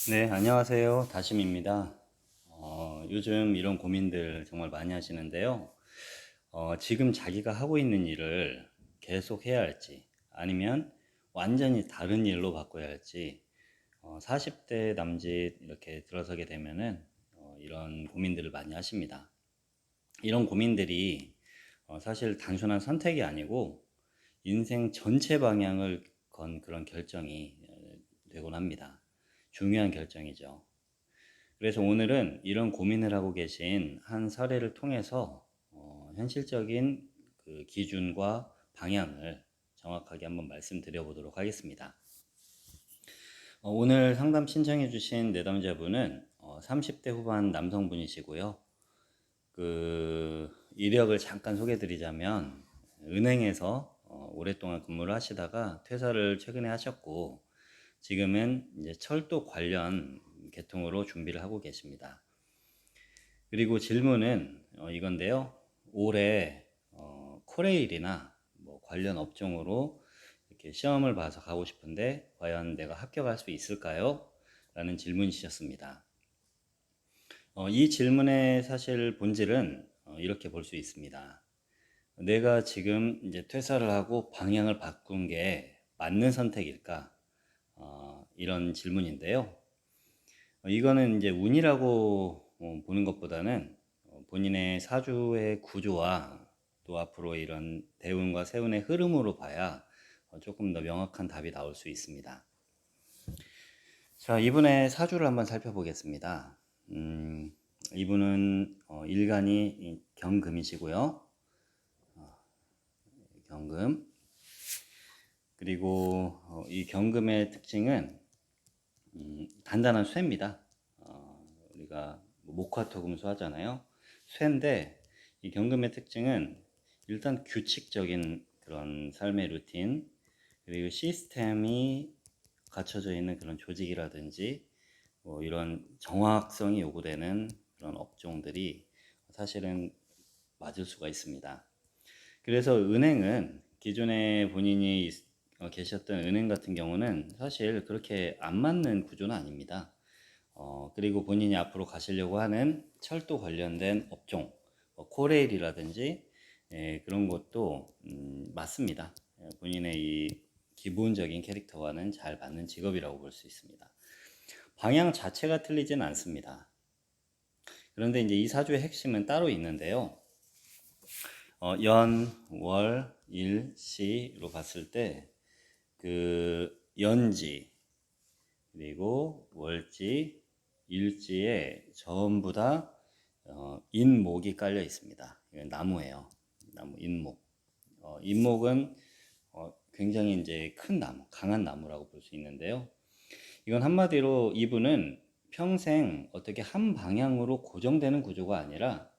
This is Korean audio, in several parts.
네, 안녕하세요. 다심입니다. 요즘 이런 고민들 정말 많이 하시는데요. 지금 자기가 하고 있는 일을 계속 해야 할지, 아니면 완전히 다른 일로 바꿔야 할지, 40대 남짓 이렇게 들어서게 되면은 이런 고민들을 많이 하십니다. 이런 고민들이 사실 단순한 선택이 아니고 인생 전체 방향을 건 그런 결정이 되곤 합니다. 중요한 결정이죠. 그래서 오늘은 이런 고민을 하고 계신 한 사례를 통해서 현실적인 그 기준과 방향을 정확하게 한번 말씀드려 보도록 하겠습니다. 오늘 상담 신청해 주신 내담자분은 30대 후반 남성분이시고요. 그 이력을 잠깐 소개해 드리자면 은행에서 오랫동안 근무를 하시다가 퇴사를 최근에 하셨고, 지금은 이제 철도 관련 계통으로 준비를 하고 계십니다. 그리고 질문은 이건데요. 올해 코레일이나 뭐 관련 업종으로 이렇게 시험을 봐서 가고 싶은데 과연 내가 합격할 수 있을까요? 라는 질문이셨습니다. 이 질문의 사실 본질은 이렇게 볼 수 있습니다. 내가 지금 이제 퇴사를 하고 방향을 바꾼 게 맞는 선택일까? 이런 질문인데요. 이거는 이제 운이라고 보는 것보다는 본인의 사주의 구조와 또 앞으로 이런 대운과 세운의 흐름으로 봐야 조금 더 명확한 답이 나올 수 있습니다. 자, 이분의 사주를 한번 살펴보겠습니다. 이분은 일간이 경금이시고요. 경금. 그리고 이 경금의 특징은 단단한 쇠입니다. 우리가 목화토금수 하잖아요. 쇠인데 이 경금의 특징은 일단 규칙적인 그런 삶의 루틴, 그리고 시스템이 갖춰져 있는 그런 조직이라든지 뭐 이런 정확성이 요구되는 그런 업종들이 사실은 맞을 수가 있습니다. 그래서 은행은 기존에 본인이 계셨던 은행 같은 경우는 사실 그렇게 안 맞는 구조는 아닙니다. 그리고 본인이 앞으로 가시려고 하는 철도 관련된 업종, 코레일이라든지 그런 것도 맞습니다. 본인의 이 기본적인 캐릭터와는 잘 맞는 직업이라고 볼 수 있습니다. 방향 자체가 틀리진 않습니다. 그런데 이제 이 사주의 핵심은 따로 있는데요. 연, 월, 일, 시로 봤을 때 그 연지, 그리고 월지, 일지에 전부 다 인목이 깔려 있습니다. 이건 나무예요. 나무 인목. 인목은 굉장히 이제 큰 나무, 강한 나무라고 볼 수 있는데요. 이건 한마디로 이분은 평생 어떻게 한 방향으로 고정되는 구조가 아니라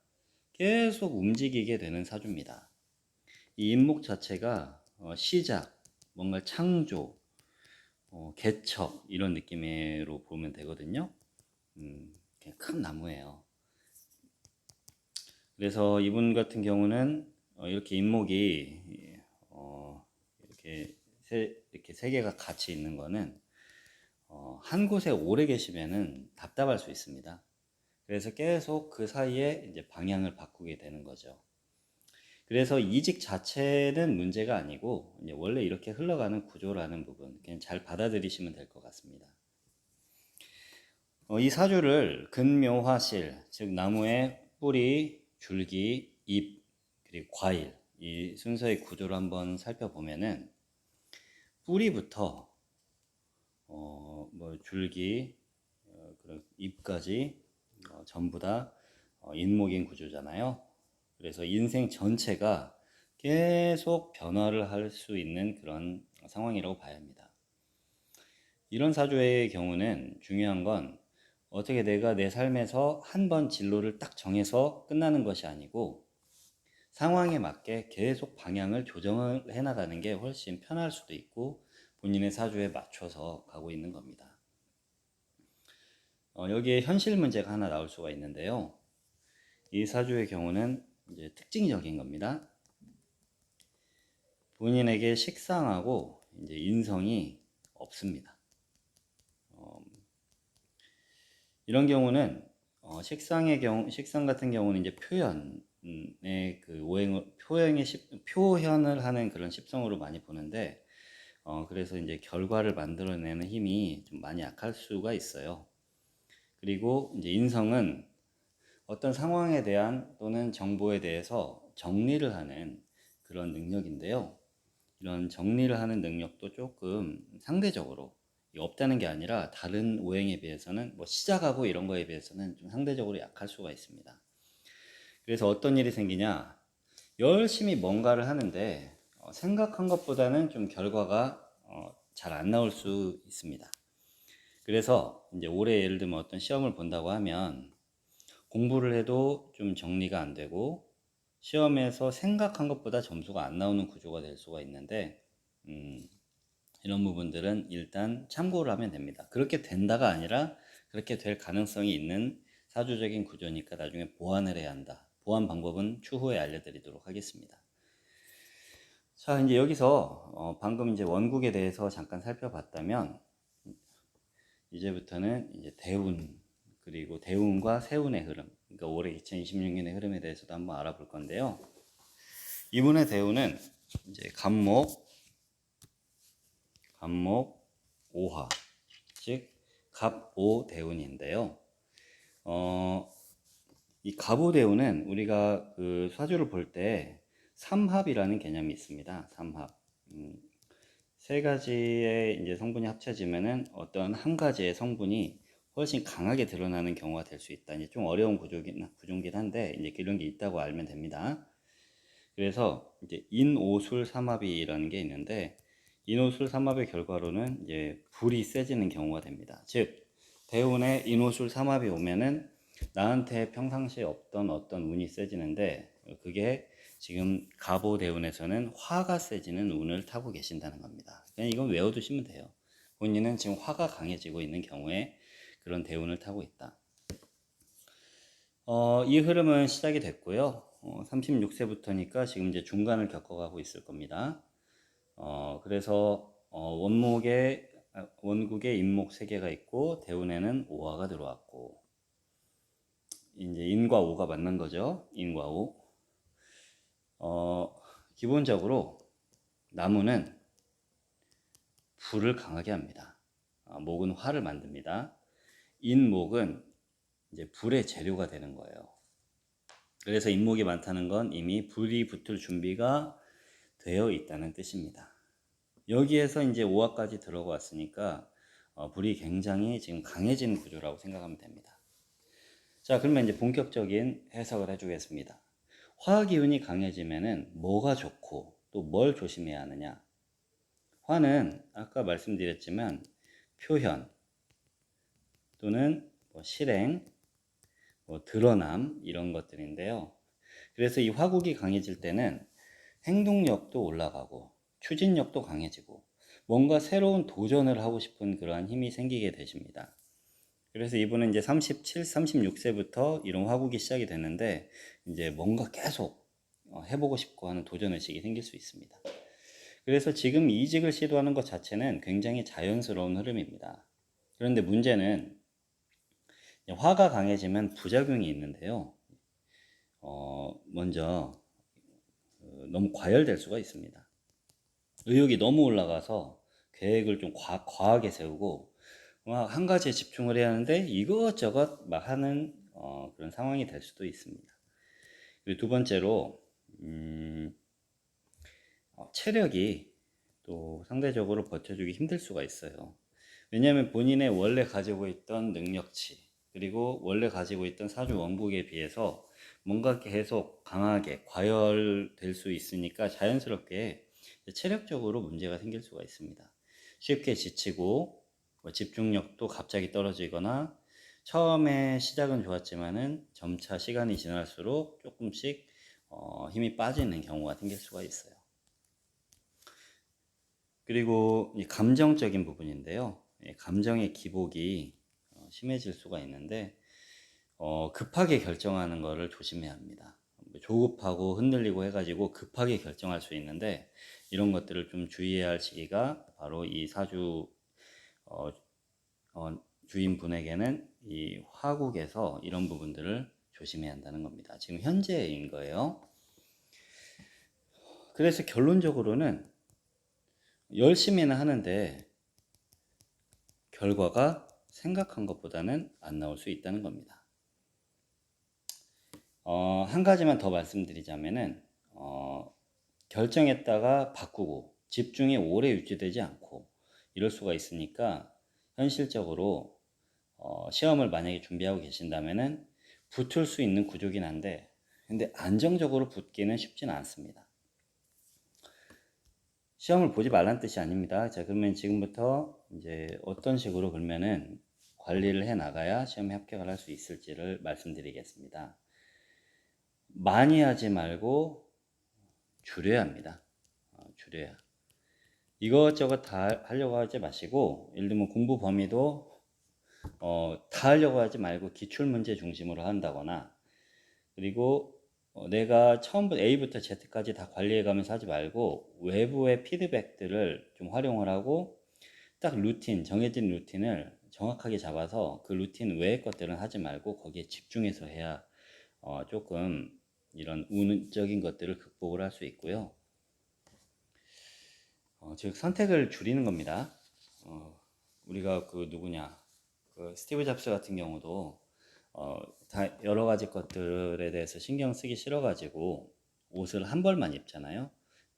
계속 움직이게 되는 사주입니다. 이 인목 자체가 시작, 뭔가 창조, 개척 이런 느낌으로 보면 되거든요. 큰 나무예요. 그래서 이분 같은 경우는 이렇게 인목이 이렇게 세 개가 같이 있는 거는 한 곳에 오래 계시면은 답답할 수 있습니다. 그래서 계속 그 사이에 이제 방향을 바꾸게 되는 거죠. 그래서 이직 자체는 문제가 아니고 이제 원래 이렇게 흘러가는 구조라는 부분 그냥 잘 받아들이시면 될 것 같습니다. 이 사주를 근묘화실, 즉 나무의 뿌리, 줄기, 잎, 그리고 과일 이 순서의 구조를 한번 살펴보면은 뿌리부터 뭐 줄기, 그리고 잎까지 전부 다 인목인 구조잖아요. 그래서 인생 전체가 계속 변화를 할 수 있는 그런 상황이라고 봐야 합니다. 이런 사주의 경우는 중요한 건 어떻게 내가 내 삶에서 한 번 진로를 딱 정해서 끝나는 것이 아니고 상황에 맞게 계속 방향을 조정을 해 나가는 게 훨씬 편할 수도 있고 본인의 사주에 맞춰서 가고 있는 겁니다. 여기에 현실 문제가 하나 나올 수가 있는데요. 이 사주의 경우는 이제 특징적인 겁니다. 본인에게 식상하고 이제 인성이 없습니다. 이런 경우는 식상 같은 경우는 이제 표현의 그 표현을 하는 그런 십성으로 많이 보는데, 그래서 이제 결과를 만들어내는 힘이 좀 많이 약할 수가 있어요. 그리고 이제 인성은 어떤 상황에 대한 또는 정보에 대해서 정리를 하는 그런 능력인데요. 이런 정리를 하는 능력도 조금 상대적으로 없다는 게 아니라 다른 오행에 비해서는 뭐 시작하고 이런 거에 비해서는 좀 상대적으로 약할 수가 있습니다. 그래서 어떤 일이 생기냐, 열심히 뭔가를 하는데 생각한 것보다는 좀 결과가 잘 안 나올 수 있습니다. 그래서 이제 올해 예를 들면 어떤 시험을 본다고 하면 공부를 해도 좀 정리가 안 되고 시험에서 생각한 것보다 점수가 안 나오는 구조가 될 수가 있는데, 이런 부분들은 일단 참고를 하면 됩니다. 그렇게 된다가 아니라 그렇게 될 가능성이 있는 사주적인 구조니까 나중에 보완을 해야 한다. 보완 방법은 추후에 알려드리도록 하겠습니다. 자, 이제 여기서 방금 이제 원국에 대해서 잠깐 살펴봤다면, 이제부터는 이제 대운, 그리고 대운과 세운의 흐름, 그러니까 올해 2026년의 흐름에 대해서도 한번 알아볼 건데요. 이분의 대운은 이제 갑목, 오화, 즉 갑오대운인데요. 이 갑오대운은 우리가 그 사주를 볼 때 삼합이라는 개념이 있습니다. 삼합. 세 가지의 이제 성분이 합쳐지면은 어떤 한 가지의 성분이 훨씬 강하게 드러나는 경우가 될 수 있다. 이제 좀 어려운 구조긴 한데 이제 이런 게 있다고 알면 됩니다. 그래서 이제 인오술 삼합이라는 게 있는데, 인오술 삼합의 결과로는 이제 불이 세지는 경우가 됩니다. 즉 대운에 인오술 삼합이 오면은 나한테 평상시에 없던 어떤 운이 세지는데, 그게 지금 갑오 대운에서는 화가 세지는 운을 타고 계신다는 겁니다. 그냥 이건 외워두시면 돼요. 본인은 지금 화가 강해지고 있는 경우에 그런 대운을 타고 있다. 이 흐름은 시작이 됐고요. 36세부터니까 지금 이제 중간을 겪어가고 있을 겁니다. 그래서 원국에 인목 3개가 있고 대운에는 오화가 들어왔고, 이제 인과 오가 만난 거죠. 인과 오. 기본적으로 나무는 불을 강하게 합니다. 목은 화를 만듭니다. 인목은 이제 불의 재료가 되는 거예요. 그래서 인목이 많다는 건 이미 불이 붙을 준비가 되어 있다는 뜻입니다. 여기에서 이제 오화까지 들어가 왔으니까 불이 굉장히 지금 강해진 구조라고 생각하면 됩니다. 자, 그러면 이제 본격적인 해석을 해주겠습니다. 화 기운이 강해지면은 뭐가 좋고 또 뭘 조심해야 하느냐? 화는 아까 말씀드렸지만 표현 또는 뭐 실행, 뭐 드러남 이런 것들인데요. 그래서 이 화국이 강해질 때는 행동력도 올라가고 추진력도 강해지고 뭔가 새로운 도전을 하고 싶은 그러한 힘이 생기게 되십니다. 그래서 이분은 이제 37, 36세부터 이런 화국이 시작이 되는데 이제 뭔가 계속 해보고 싶고 하는 도전의식이 생길 수 있습니다. 그래서 지금 이직을 시도하는 것 자체는 굉장히 자연스러운 흐름입니다. 그런데 문제는 화가 강해지면 부작용이 있는데요. 먼저 너무 과열될 수가 있습니다. 의욕이 너무 올라가서 계획을 좀 과하게 세우고 막 한 가지에 집중을 해야 하는데 이것저것 막 하는 그런 상황이 될 수도 있습니다. 그리고 두 번째로 체력이 또 상대적으로 버텨주기 힘들 수가 있어요. 왜냐하면 본인의 원래 가지고 있던 능력치 그리고 원래 가지고 있던 사주 원국에 비해서 뭔가 계속 강하게 과열될 수 있으니까 자연스럽게 체력적으로 문제가 생길 수가 있습니다. 쉽게 지치고 집중력도 갑자기 떨어지거나 처음에 시작은 좋았지만은 점차 시간이 지날수록 조금씩 힘이 빠지는 경우가 생길 수가 있어요. 그리고 이 감정적인 부분인데요. 감정의 기복이 심해질 수가 있는데 급하게 결정하는 것을 조심해야 합니다. 조급하고 흔들리고 해가지고 급하게 결정할 수 있는데 이런 것들을 좀 주의해야 할 시기가 바로 이 사주 주인분에게는 이 화국에서 이런 부분들을 조심해야 한다는 겁니다. 지금 현재인 거예요. 그래서 결론적으로는 열심히는 하는데 결과가 생각한 것보다는 안 나올 수 있다는 겁니다. 한 가지만 더 말씀드리자면은 결정했다가 바꾸고 집중이 오래 유지되지 않고 이럴 수가 있으니까 현실적으로 시험을 만약에 준비하고 계신다면은 붙을 수 있는 구조긴 한데 근데 안정적으로 붙기는 쉽지는 않습니다. 시험을 보지 말란 뜻이 아닙니다. 자, 그러면 지금부터 이제 어떤 식으로 그러면은 관리를 해 나가야 시험에 합격을 할 수 있을지를 말씀드리겠습니다. 많이 하지 말고 줄여야 합니다. 줄여야. 이것저것 다 하려고 하지 마시고, 예를 들면 공부 범위도 다 하려고 하지 말고 기출문제 중심으로 한다거나, 그리고 내가 처음부터 A부터 Z까지 다 관리해 가면서 하지 말고 외부의 피드백들을 좀 활용을 하고 딱 루틴, 정해진 루틴을 정확하게 잡아서 그 루틴 외의 것들은 하지 말고 거기에 집중해서 해야 조금 이런 운적인 것들을 극복을 할 수 있고요. 즉 선택을 줄이는 겁니다. 우리가 그 누구냐, 그 스티브 잡스 같은 경우도 다 여러 가지 것들에 대해서 신경 쓰기 싫어가지고 옷을 한 벌만 입잖아요.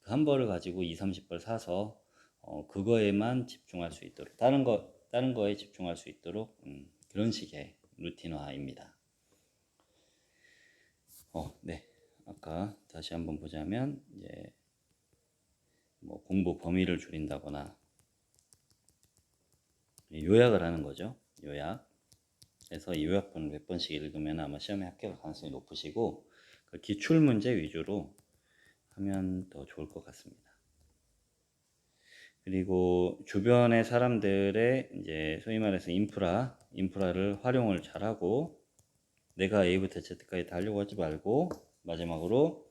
그 한 벌을 가지고 2, 30벌 사서 그거에만 집중할 수 있도록 다른 거에 집중할 수 있도록 그런 식의 루틴화입니다. 네. 아까 다시 한번 보자면 이제 뭐 공부 범위를 줄인다거나 요약을 하는 거죠. 요약. 그래서 이 요약본을 몇 번씩 읽으면 아마 시험에 합격할 가능성이 높으시고 그 기출 문제 위주로 하면 더 좋을 것 같습니다. 그리고 주변의 사람들의 이제 소위 말해서 인프라를 활용을 잘하고 내가 A부터 Z까지 다 하려고 하지 말고 마지막으로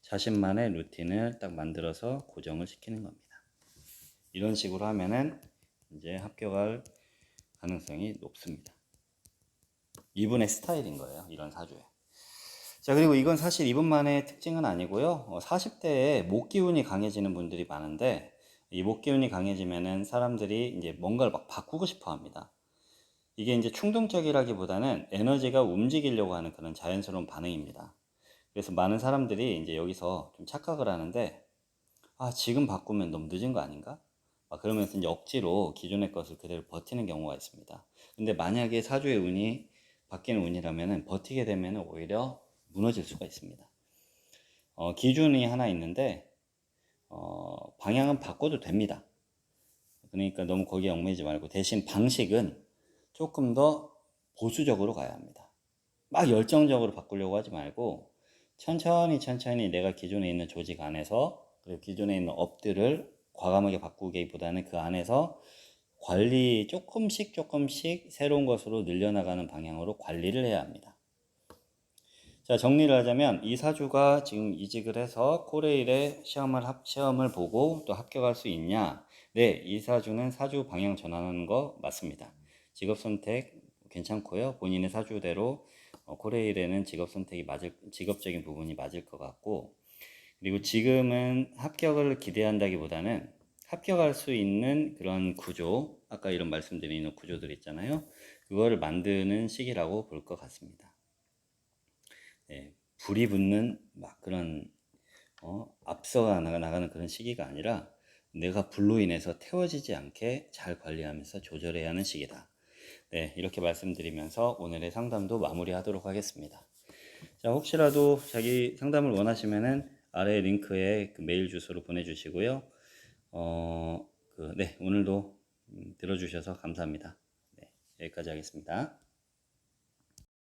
자신만의 루틴을 딱 만들어서 고정을 시키는 겁니다. 이런 식으로 하면은 이제 합격할 가능성이 높습니다. 이분의 스타일인 거예요. 이런 사주에. 자, 그리고 이건 사실 이분만의 특징은 아니고요. 40대에 목 기운이 강해지는 분들이 많은데 이 목 기운이 강해지면은 사람들이 이제 뭔가를 막 바꾸고 싶어 합니다. 이게 이제 충동적이라기보다는 에너지가 움직이려고 하는 그런 자연스러운 반응입니다. 그래서 많은 사람들이 이제 여기서 좀 착각을 하는데 지금 바꾸면 너무 늦은 거 아닌가? 그러면서 이제 억지로 기존의 것을 그대로 버티는 경우가 있습니다. 근데 만약에 사주의 운이 바뀌는 운이라면 버티게 되면 오히려 무너질 수가 있습니다. 기준이 하나 있는데 방향은 바꿔도 됩니다. 그러니까 너무 거기에 얽매이지 말고 대신 방식은 조금 더 보수적으로 가야 합니다. 막 열정적으로 바꾸려고 하지 말고 천천히 내가 기존에 있는 조직 안에서 그리고 기존에 있는 업들을 과감하게 바꾸기보다는 그 안에서 관리 조금씩 새로운 것으로 늘려나가는 방향으로 관리를 해야 합니다. 자, 정리를 하자면 이 사주가 지금 이직을 해서 코레일에 시험을 보고 또 합격할 수 있냐? 네, 이 사주는 사주 방향 전환하는 거 맞습니다. 직업 선택 괜찮고요. 본인의 사주대로 코레일에는 직업적인 부분이 맞을 것 같고, 그리고 지금은 합격을 기대한다기보다는 합격할 수 있는 그런 구조, 아까 이런 말씀드리는 구조들 있잖아요. 그거를 만드는 시기라고 볼 것 같습니다. 네, 불이 붙는 막 그런 앞서 나가는 그런 시기가 아니라 내가 불로 인해서 태워지지 않게 잘 관리하면서 조절해야 하는 시기다. 네, 이렇게 말씀드리면서 오늘의 상담도 마무리하도록 하겠습니다. 자, 혹시라도 자기 상담을 원하시면은 아래 링크에 그 메일 주소로 보내주시고요. 네, 오늘도 들어주셔서 감사합니다. 네, 여기까지 하겠습니다.